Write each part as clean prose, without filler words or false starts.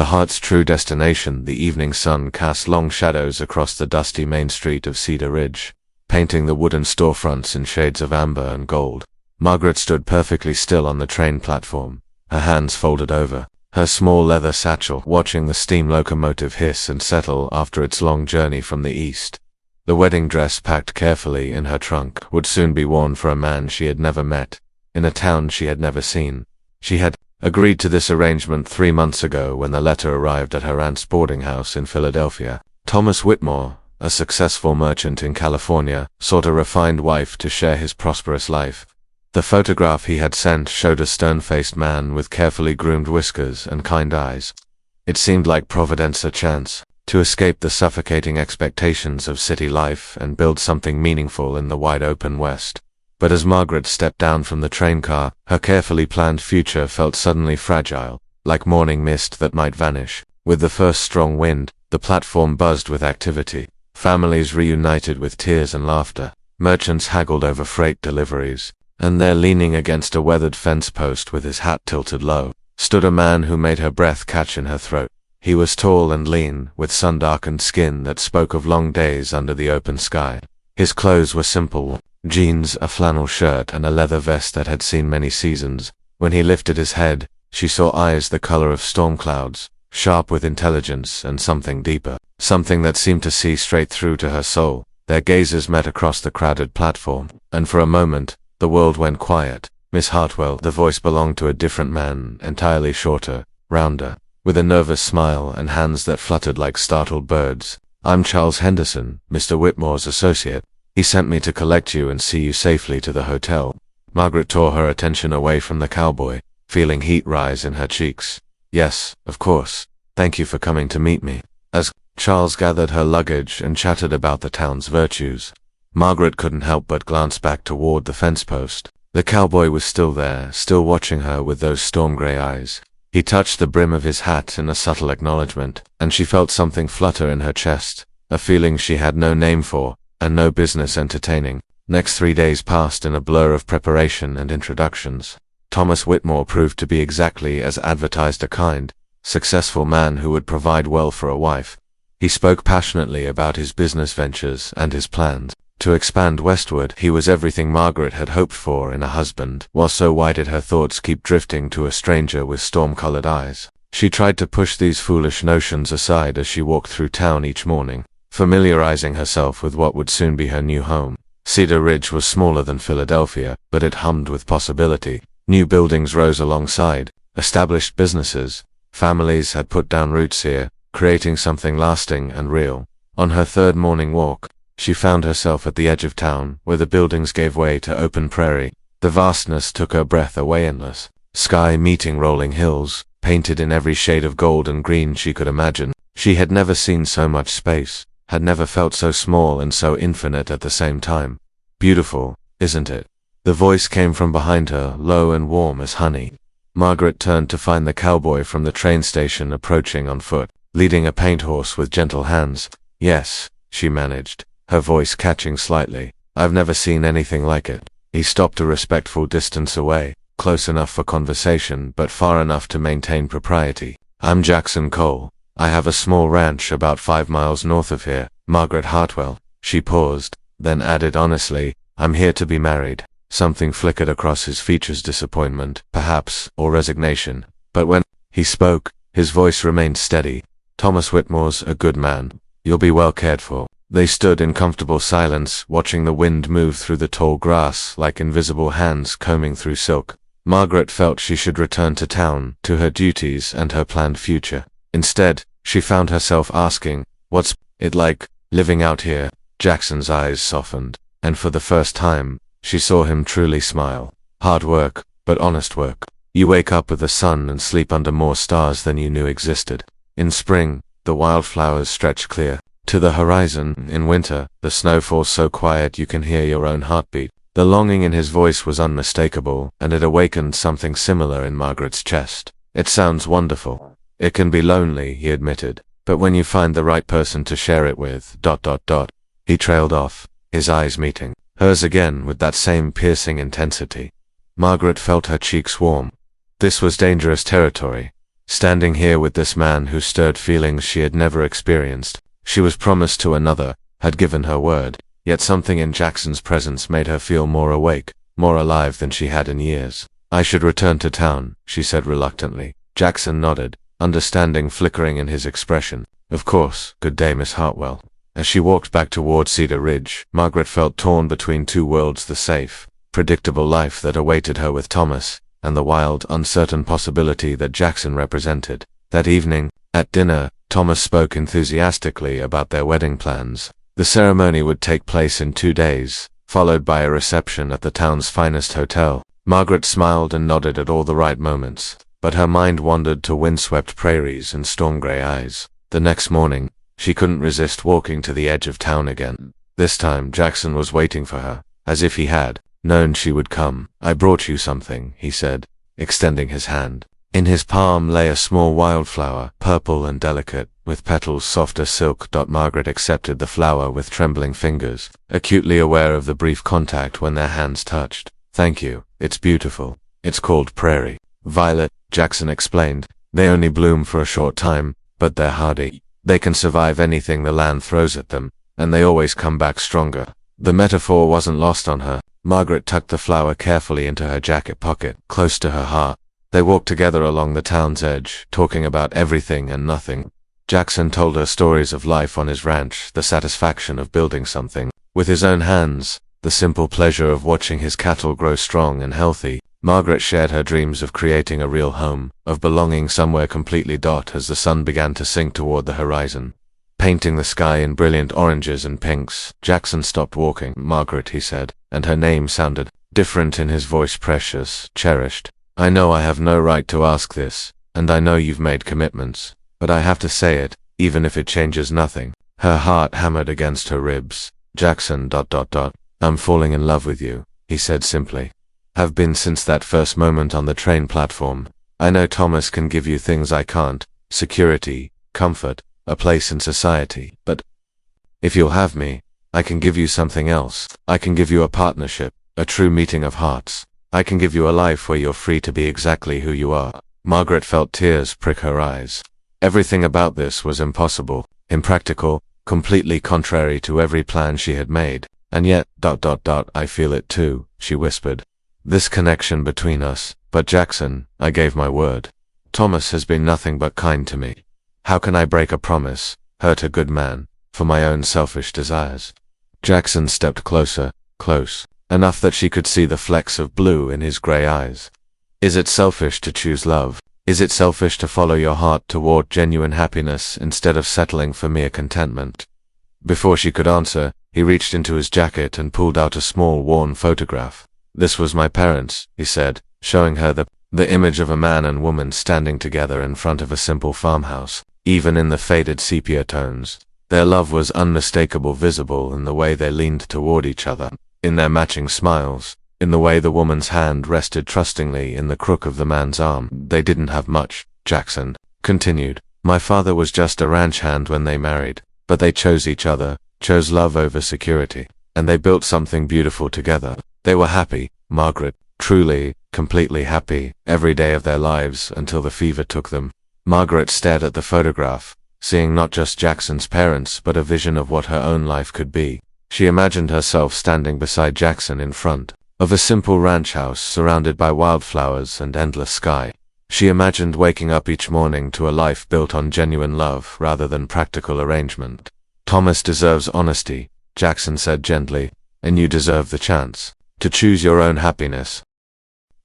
The heart's true destination. The evening sun cast long shadows across the dusty main street of Cedar Ridge, painting the wooden storefronts in shades of amber and gold. Margaret stood perfectly still on the train platform, her hands folded over her small leather satchel, watching the steam locomotive hiss and settle after its long journey from the east. The wedding dress, packed carefully in her trunk, would soon be worn for a man she had never met, in a town she had never seen. She had agreed to this arrangement 3 months ago when the letter arrived at her aunt's boarding house in Philadelphia. Thomas Whitmore, a successful merchant in California, sought a refined wife to share his prosperous life. The photograph he had sent showed a stern-faced man with carefully groomed whiskers and kind eyes. It seemed like Providence, a chance to escape the suffocating expectations of city life and build something meaningful in the wide-open West. But as Margaret stepped down from the train car, her carefully planned future felt suddenly fragile, like morning mist that might vanish. With the first strong wind, the platform buzzed with activity. Families reunited with tears and laughter. Merchants haggled over freight deliveries. And there, leaning against a weathered fence post with his hat tilted low, stood a man who made her breath catch in her throat. He was tall and lean, with sun-darkened skin that spoke of long days under the open sky. His clothes were simple: jeans, a flannel shirt, and a leather vest that had seen many seasons. When he lifted his head, she saw eyes the color of storm clouds, sharp with intelligence and something deeper, something that seemed to see straight through to her soul. Their gazes met across the crowded platform, and for a moment, the world went quiet. Miss Hartwell, the voice belonged to a different man, entirely shorter, rounder, with a nervous smile and hands that fluttered like startled birds. "I'm Charles Henderson, Mr. Whitmore's associate. He sent me to collect you and see you safely to the hotel." Margaret tore her attention away from the cowboy, feeling heat rise in her cheeks. "Yes, of course. Thank you for coming to meet me." As Charles gathered her luggage and chatted about the town's virtues, Margaret couldn't help but glance back toward the fence post. The cowboy was still there, still watching her with those storm-gray eyes. He touched the brim of his hat in a subtle acknowledgement, and she felt something flutter in her chest, a feeling she had no name for, and no business entertaining. Next 3 days passed in a blur of preparation and introductions. Thomas Whitmore proved to be exactly as advertised: a kind, successful man who would provide well for a wife. He spoke passionately about his business ventures and his plans to expand westward. He was everything Margaret had hoped for in a husband, while so why did her thoughts keep drifting to a stranger with storm-colored eyes? She tried to push these foolish notions aside as she walked through town each morning, familiarizing herself with what would soon be her new home. Cedar Ridge was smaller than Philadelphia, but it hummed with possibility. New buildings rose alongside, established businesses, families had put down roots here, creating something lasting and real. On her third morning walk, she found herself at the edge of town, where the buildings gave way to open prairie. The vastness took her breath away. Endless sky meeting rolling hills, painted in every shade of gold and green she could imagine. She had never seen so much space, had never felt so small and so infinite at the same time. "Beautiful, isn't it?" The voice came from behind her, low and warm as honey. Margaret turned to find the cowboy from the train station approaching on foot, leading a paint horse with gentle hands. "Yes," she managed, her voice catching slightly. "I've never seen anything like it." He stopped a respectful distance away, close enough for conversation but far enough to maintain propriety. "I'm Jackson Cole. I have a small ranch about 5 miles north of here, Margaret Hartwell." She paused, then added honestly, "I'm here to be married." Something flickered across his features: disappointment, perhaps, or resignation. But when he spoke, his voice remained steady. "Thomas Whitmore's a good man. You'll be well cared for." They stood in comfortable silence, watching the wind move through the tall grass like invisible hands combing through silk. Margaret felt she should return to town, to her duties and her planned future. Instead, she found herself asking, "What's it like, living out here?" Jackson's eyes softened, and for the first time, she saw him truly smile. "Hard work, but honest work. You wake up with the sun and sleep under more stars than you knew existed. In spring, the wildflowers stretch clear to the horizon. In winter, the snow falls so quiet you can hear your own heartbeat." The longing in his voice was unmistakable, and it awakened something similar in Margaret's chest. "It sounds wonderful." "It can be lonely," he admitted, "but when you find the right person to share it with, ... He trailed off, his eyes meeting hers again with that same piercing intensity. Margaret felt her cheeks warm. This was dangerous territory. standing here with this man who stirred feelings she had never experienced. She was promised to another, had given her word, yet something in Jackson's presence made her feel more awake, more alive than she had in years. I should return to town, she said reluctantly. Jackson nodded, understanding flickering in his expression. Of course. Good day, Miss Hartwell. As she walked back toward Cedar Ridge, Margaret felt torn between two worlds: the safe, predictable life that awaited her with Thomas, and the wild, uncertain possibility that Jackson represented. That evening, at dinner, Thomas spoke enthusiastically about their wedding plans. The ceremony would take place in 2 days, followed by a reception at the town's finest hotel. Margaret smiled and nodded at all the right moments, but her mind wandered to windswept prairies and storm-gray eyes. The next morning, she couldn't resist walking to the edge of town again. This time Jackson was waiting for her, as if he had known she would come. I brought you something, he said, extending his hand. In his palm lay a small wildflower, purple and delicate, with petals soft as silk. Margaret accepted the flower with trembling fingers, acutely aware of the brief contact when their hands touched. Thank you, it's beautiful. It's called prairie violet, Jackson explained. They only bloom for a short time, but they're hardy. They can survive anything the land throws at them, and they always come back stronger. The metaphor wasn't lost on her. Margaret tucked the flower carefully into her jacket pocket, close to her heart. They walked together along the town's edge, talking about everything and nothing. Jackson told her stories of life on his ranch, the satisfaction of building something with his own hands, the simple pleasure of watching his cattle grow strong and healthy. Margaret shared her dreams of creating a real home, of belonging somewhere completely. As the sun began to sink toward the horizon, painting the sky in brilliant oranges and pinks, Jackson stopped walking. Margaret, he said, and her name sounded different in his voice, precious, cherished. I know I have no right to ask this, and I know you've made commitments, but I have to say it, even if it changes nothing. Her heart hammered against her ribs. Jackson, I'm falling in love with you, he said simply. Have been since that first moment on the train platform. I know Thomas can give you things I can't: security, comfort, a place in society. But if you'll have me, I can give you something else. I can give you a partnership, a true meeting of hearts. I can give you a life where you're free to be exactly who you are. Margaret felt tears prick her eyes. Everything about this was impossible, impractical, completely contrary to every plan she had made. And yet, I feel it too, she whispered. This connection between us. But Jackson, I gave my word. Thomas has been nothing but kind to me. How can I break a promise, hurt a good man, for my own selfish desires? Jackson stepped closer, close, enough that she could see the flecks of blue in his gray eyes. Is it selfish to choose love? Is it selfish to follow your heart toward genuine happiness instead of settling for mere contentment? Before she could answer, he reached into his jacket and pulled out a small, worn photograph. This was my parents, he said, showing her the image of a man and woman standing together in front of a simple farmhouse. Even in the faded sepia tones, their love was unmistakable, visible in the way they leaned toward each other, in their matching smiles, in the way the woman's hand rested trustingly in the crook of the man's arm. They didn't have much, Jackson continued. My father was just a ranch hand when they married, but they chose each other, chose love over security, and they built something beautiful together. They were happy, Margaret, truly, completely happy, every day of their lives until the fever took them. Margaret stared at the photograph, seeing not just Jackson's parents but a vision of what her own life could be. She imagined herself standing beside Jackson in front of a simple ranch house surrounded by wildflowers and endless sky. She imagined waking up each morning to a life built on genuine love rather than practical arrangement. Thomas deserves honesty, Jackson said gently, and you deserve the chance to choose your own happiness.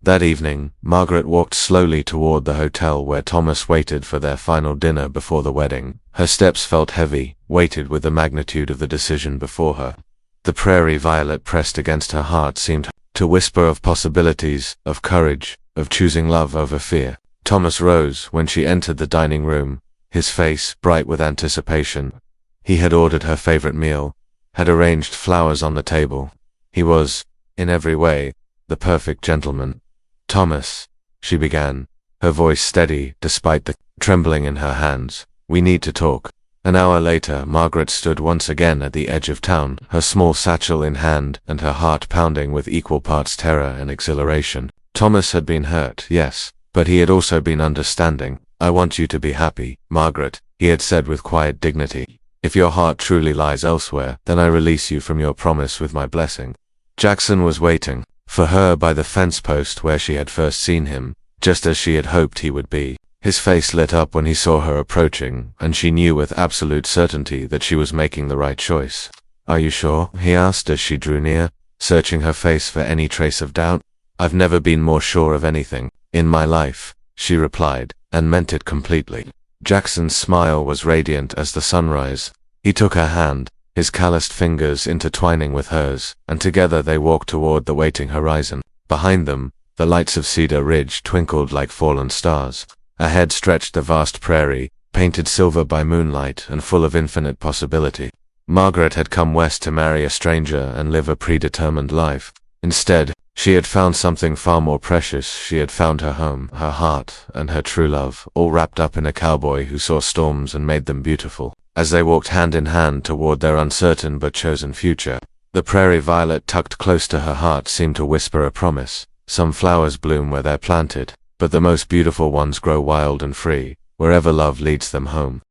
That evening, Margaret walked slowly toward the hotel where Thomas waited for their final dinner before the wedding. Her steps felt heavy, weighted with the magnitude of the decision before her. The prairie violet pressed against her heart seemed to whisper of possibilities, of courage, of choosing love over fear. Thomas rose when she entered the dining room, his face bright with anticipation. He had ordered her favorite meal, had arranged flowers on the table. He was, in every way, the perfect gentleman. Thomas, she began, her voice steady despite the trembling in her hands. We need to talk. An hour later, Margaret stood once again at the edge of town, her small satchel in hand and her heart pounding with equal parts terror and exhilaration. Thomas had been hurt, yes, but he had also been understanding. I want you to be happy, Margaret, he had said with quiet dignity. If your heart truly lies elsewhere, then I release you from your promise with my blessing. Jackson was waiting for her by the fence post where she had first seen him, just as she had hoped he would be. His face lit up when he saw her approaching, and she knew with absolute certainty that she was making the right choice. Are you sure? He asked as she drew near, searching her face for any trace of doubt. I've never been more sure of anything in my life, she replied, and meant it completely. Jackson's smile was radiant as the sunrise. He took her hand, his calloused fingers intertwining with hers, and together they walked toward the waiting horizon. Behind them, the lights of Cedar Ridge twinkled like fallen stars. Ahead stretched the vast prairie, painted silver by moonlight and full of infinite possibility. Margaret had come west to marry a stranger and live a predetermined life. Instead, she had found something far more precious. She had found her home, her heart, and her true love, all wrapped up in a cowboy who saw storms and made them beautiful. As they walked hand in hand toward their uncertain but chosen future, the prairie violet tucked close to her heart seemed to whisper a promise. Some flowers bloom where they're planted, but the most beautiful ones grow wild and free, wherever love leads them home.